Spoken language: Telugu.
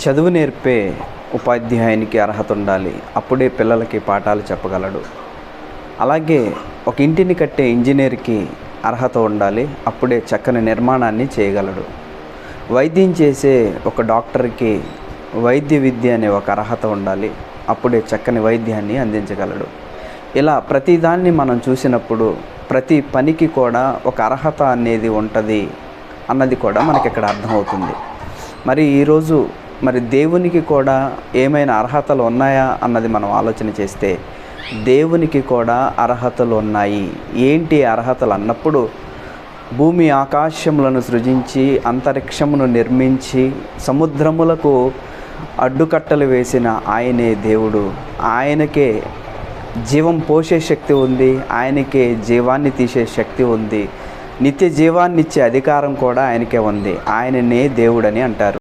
చదువు నేర్పే ఉపాధ్యాయునికి అర్హత ఉండాలి, అప్పుడే పిల్లలకి పాఠాలు చెప్పగలడు. అలాగే ఒక ఇంటిని కట్టే ఇంజనీర్కి అర్హత ఉండాలి, అప్పుడే చక్కని నిర్మాణాన్ని చేయగలడు. వైద్యం చేసే ఒక డాక్టర్కి వైద్య విద్య అనే ఒక అర్హత ఉండాలి, అప్పుడే చక్కని వైద్యాన్ని అందించగలడు. ఇలా ప్రతిదాన్ని మనం చూసినప్పుడు ప్రతి పనికి కూడా ఒక అర్హత అనేది ఉంటుంది అన్నది కూడా మనకి ఇక్కడ అర్థమవుతుంది. మరి ఈరోజు దేవునికి కూడా ఏమైనా అర్హతలు ఉన్నాయా అన్నది మనం ఆలోచన చేస్తే దేవునికి కూడా అర్హతలు ఉన్నాయి. ఏంటి అర్హతలు అన్నప్పుడు, భూమి ఆకాశములను సృజించి అంతరిక్షమును నిర్మించి సముద్రములకు అడ్డుకట్టలు వేసిన ఆయనే దేవుడు. ఆయనకే జీవం పోసే శక్తి ఉంది, ఆయనకే జీవాన్ని తీసే శక్తి ఉంది, నిత్య జీవాన్ని ఇచ్చే అధికారం కూడా ఆయనకే ఉంది. ఆయననే దేవుడని అంటారు.